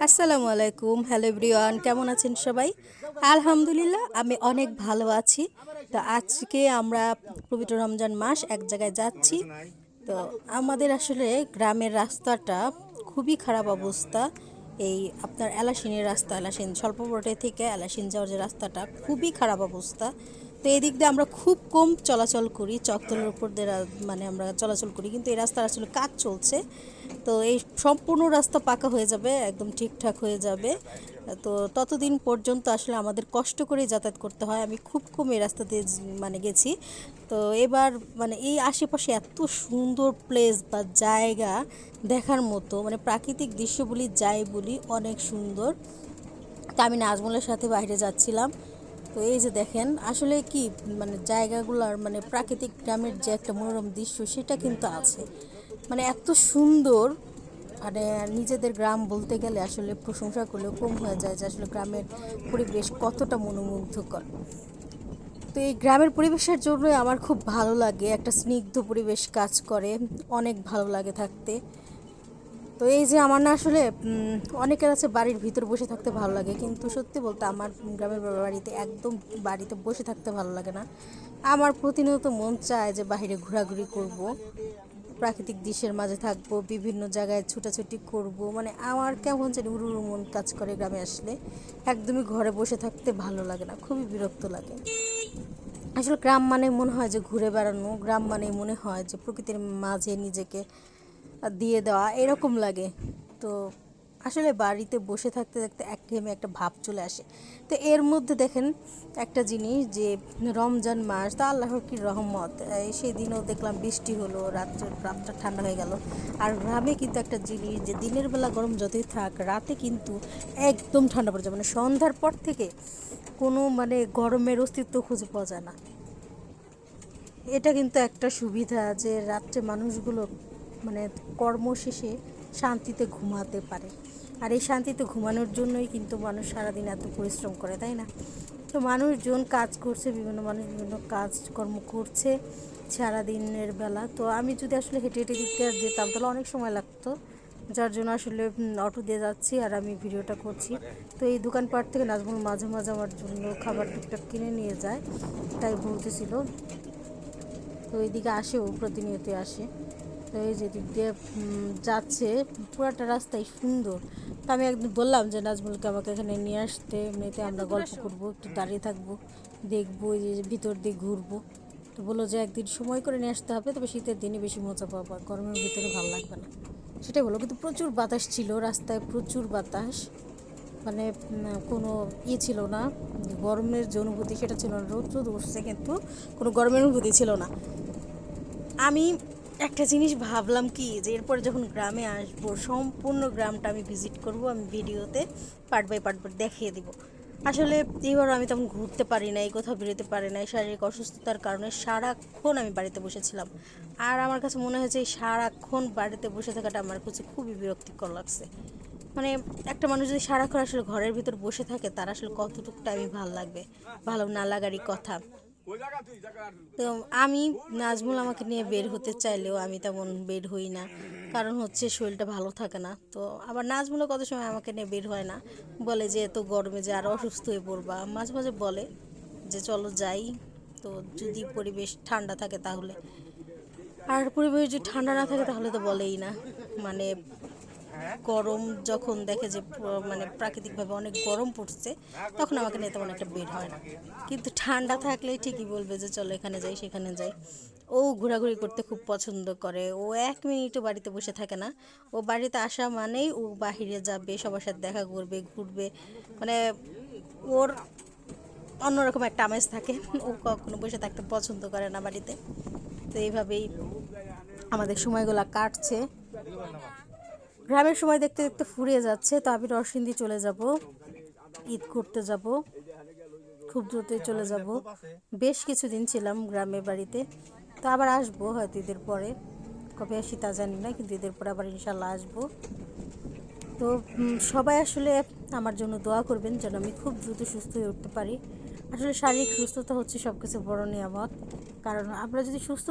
আসসালামু আলাইকুম, hello everyone, কেমন আছেন সবাই? আলহামদুলিল্লাহ, আমি অনেক ভালো আছি। তো আজকে আমরা পবিত্র রমজান মাস এক জায়গায় যাচ্ছি। তো আমাদের আসলে গ্রামের রাস্তাটা খুবই খারাপ অবস্থা। এই আপনার এলাসিনের রাস্তা, এলাসিন স্বল্পবটে থেকে এলাসিন যাওয়ার যে রাস্তাটা খুবই খারাপ অবস্থা। তো এই দিক দিয়ে আমরা খুব কম চলাচল করি, চকতলের উপর দিয়ে মানে আমরা চলাচল করি, কিন্তু এই রাস্তার আসলে কাজ চলছে। তো এই সম্পূর্ণ রাস্তা পাকা হয়ে যাবে, একদম ঠিকঠাক হয়ে যাবে। তো ততদিন পর্যন্ত আসলে আমাদের কষ্ট করে যাতায়াত করতে হয়। আমি খুব কম এই রাস্তা দিয়ে মানে গেছি। তো এবার মানে এই আশেপাশে এত সুন্দর প্লেস বা জায়গা দেখার মতো, মানে প্রাকৃতিক দৃশ্য বলি যাই বলি, অনেক সুন্দর। তা আমি নাজমুলের সাথে বাইরে যাচ্ছিলাম। তো এই যে দেখেন আসলে কি, মানে জায়গাগুলোর মানে প্রাকৃতিক গ্রামের যে একটা মনোরম দৃশ্য সেটা কিন্তু আছে, মানে এত সুন্দর। মানে নিজেদের গ্রাম বলতে গেলে আসলে প্রশংসা করলেও কম হয়ে যায় যে আসলে গ্রামের পরিবেশ কতটা মনোমুগ্ধকর। তো এই গ্রামের পরিবেশের জন্যই আমার খুব ভালো লাগে, একটা স্নিগ্ধ পরিবেশ কাজ করে, অনেক ভালো লাগে থাকতে। তো এই যে আমার না আসলে অনেকের আছে বাড়ির ভিতর বসে থাকতে ভালো লাগে, কিন্তু সত্যি বলতে আমার গ্রামের বাড়িতে একদম বাড়িতে বসে থাকতে ভালো লাগে না। আমার প্রতিনিয়ত মন চায় যে বাইরে ঘোরাঘুরি করব, প্রাকৃতিক দৃশ্যের মাঝে থাকবো, বিভিন্ন জায়গায় ছুটাছুটি করব। মানে আমার কেমন যেন উড়ু উড়ু মন কাজ করে গ্রামে আসলে। একদমই ঘরে বসে থাকতে ভালো লাগে না, খুবই বিরক্ত লাগে। আসলে গ্রাম মানে মনে হয় যে ঘুরে বেড়ানো, গ্রাম মানে মনে হয় যে প্রকৃতির মাঝে নিজেকে দিয়ে দেওয়া, এরকম লাগে। তো আসলে বাড়িতে বসে থাকতে থাকতে একঘেয়েমি একটা ভাব চলে আসে। তো এর মধ্যে দেখেন একটা জিনিস যে রমজান মাস, তা আল্লাহর কি রহমত, সেই দিনও দেখলাম বৃষ্টি হলো, রাতটা ঠান্ডা হয়ে গেল। আর গ্রামে কিন্তু একটা জিনিস যে দিনের বেলা গরম যতই থাক, রাতে কিন্তু একদম ঠান্ডা পড়ে যায়, মানে সন্ধ্যার পর থেকে কোনো মানে গরমের অস্তিত্ব খুঁজে পাওয়া যায় না। এটা কিন্তু একটা সুবিধা যে রাত্রে মানুষগুলো মানে কর্ম শেষে শান্তিতে ঘুমাতে পারে। আর এই শান্তিতে ঘুমানোর জন্যই কিন্তু মানুষ সারাদিন এত পরিশ্রম করে, তাই না? তো মানুষজন কাজ করছে, বিভিন্ন মানুষ বিভিন্ন কাজকর্ম করছে সারাদিনের বেলা। তো আমি যদি আসলে হেঁটে হেঁটে দিকতে যেতাম তাহলে অনেক সময় লাগতো, যার জন্য আসলে অটো দিয়ে যাচ্ছি আর আমি ভিডিওটা করছি। তো এই দোকানপাট থেকে নাজমুল মাঝে মাঝে আমার জন্য খাবার টুকটাক কিনে নিয়ে যায়, তাই বলতেছিল। তো এইদিকে আসেও, প্রতিনিয়ত আসে। তো এই যে দিক দিয়ে যাচ্ছে, পুরাটা রাস্তাই সুন্দর। তো আমি একদিন বললাম যে নাজমুলকে আমাকে এখানে নিয়ে আসতে, এমনিতে আমরা গল্প করব, একটু দাঁড়িয়ে থাকবো, দেখবো, এই যে ভিতর দিয়ে ঘুরবো। তো বললো যে একদিন সময় করে নিয়ে আসতে হবে, তবে শীতের দিনে বেশি মজা পাবো, গরমের ভিতরে ভালো লাগবে না। সেটাই বলো, কিন্তু প্রচুর বাতাস ছিল রাস্তায়, প্রচুর বাতাস। মানে কোনো ছিল না, গরমের যে অনুভূতি সেটা ছিল না। রোদ রোদ উঠছে কিন্তু কোনো গরমের অনুভূতি ছিল না। আমি একটা জিনিস ভাবলাম কি, যে এরপরে যখন গ্রামে আসবো সম্পূর্ণ গ্রামটা আমি ভিজিট করব, আমি ভিডিওতে পার্ট বাই পার্ট দেখিয়ে দিব। আসলে এইবার আমি তেমন ঘুরতে পারি নাই, কোথাও বেরোতে পারি নাই, শারীরিক অসুস্থতার কারণে সারাক্ষণ আমি বাড়িতে বসেছিলাম। আর আমার কাছে মনে হয়েছে এই সারাক্ষণ বাড়িতে বসে থাকাটা আমার কাছে খুবই বিরক্তিকর লাগছে। মানে একটা মানুষ যদি সারাক্ষণ আসলে ঘরের ভিতর বসে থাকে, তার আসলে কতটুকু টাইমই ভালো লাগবে, ভালো না লাগারই কথা। তো আমি, নাজমুল আমাকে নিয়ে বের হতে চাইলেও আমি তেমন বের হই না, কারণ হচ্ছে শরীরটা ভালো থাকে না। তো আবার নাজমুলও কত সময় আমাকে নিয়ে বের হয় না, বলে যে এত গরমে যে আরও অসুস্থ হয়ে পড়বা। মাঝে মাঝে বলে যে চলো যাই, তো যদি পরিবেশ ঠান্ডা থাকে তাহলে। আর পরিবেশ যদি ঠান্ডা না থাকে তাহলে তো বলেই না। মানে গরম যখন দেখে যে মানে প্রাকৃতিকভাবে অনেক গরম পড়ছে, তখন আমাকে নিয়ে তেমন একটা বের হয় না। কিন্তু ঠান্ডা থাকলে ঠিকই বলবে যে চলো এখানে যাই সেখানে যাই। ও ঘোরাঘুরি করতে খুব পছন্দ করে, ও এক মিনিটও বাড়িতে বসে থাকে না। ও বাড়িতে আসা মানেই ও বাহিরে যাবে, সবার সাথে দেখা করবে, ঘুরবে। মানে ওর অন্যরকম একটা আমেজ থাকে। ও কখনো বসে থাকতে পছন্দ করে না বাড়িতে। তো এইভাবেই আমাদের সময়গুলো কাটছে। গ্রামের সময় দেখতে দেখতে ফুরিয়ে যাচ্ছে। তো আমি নরসিংদী চলে যাব, ঈদ করতে যাব, খুব দ্রুতই চলে যাব। বেশ কিছুদিন ছিলাম গ্রামের বাড়িতে, তো আবার আসবো হয়তো ঈদের পরে। কবে আসি তা জানি না, কিন্তু ঈদের পরে আবার ইনশাল্লাহ আসবো। তো সবাই আসলে আমার জন্য দোয়া করবেন যেন আমি খুব দ্রুত সুস্থ হয়ে উঠতে পারি। আসলে শারীরিক সুস্থতা হচ্ছে সব কিছু বড় নিয়ামত। কারণ আমরা যদি সুস্থ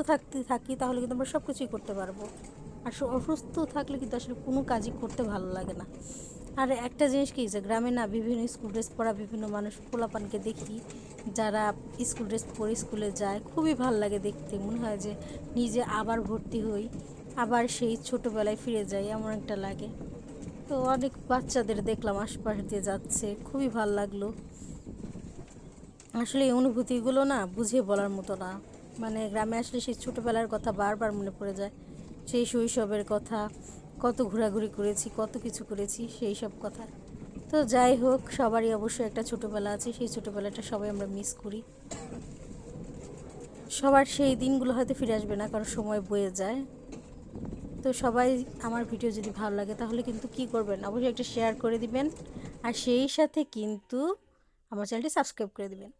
থাকি তাহলে কিন্তু আমরা সব কিছুই করতে পারবো। আর অসুস্থ থাকলে কিন্তু আসলে কোনো কাজই করতে ভালো লাগে না। আর একটা জিনিস কি যে গ্রামে না বিভিন্ন স্কুল ড্রেস পরা বিভিন্ন মানুষ পোলাপানকে দেখি যারা স্কুল ড্রেস পরে স্কুলে যায়, খুবই ভালো লাগে দেখতে। মনে হয় যে নিজে আবার ভর্তি হই, আবার সেই ছোটোবেলায় ফিরে যাই, এমন একটা লাগে। তো অনেক বাচ্চাদের দেখলাম আশপাশ দিয়ে যাচ্ছে, খুবই ভালো লাগলো। আসলে এই অনুভূতিগুলো না বুঝিয়ে বলার মতো না। মানে গ্রামে আসলে সেই ছোটোবেলার কথা বারবার মনে পড়ে যায়, সেই শৈশবের কথা, কত ঘোরাঘুরি করেছি, কত কিছু করেছি, সেই সব কথা। তো যাই হোক, সবারই অবশ্যই একটা ছোটোবেলা আছে, সেই ছোটোবেলাটা সবাই আমরা মিস করি। সবার সেই দিনগুলো হয়তো ফিরে আসবে না, কারণ সময় বয়ে যায়। তো সবাই আমার ভিডিও যদি ভালো লাগে তাহলে কিন্তু কী করবেন, অবশ্যই একটা শেয়ার করে দিবেন, আর সেই সাথে কিন্তু আমার চ্যানেলটি সাবস্ক্রাইব করে দিবেন।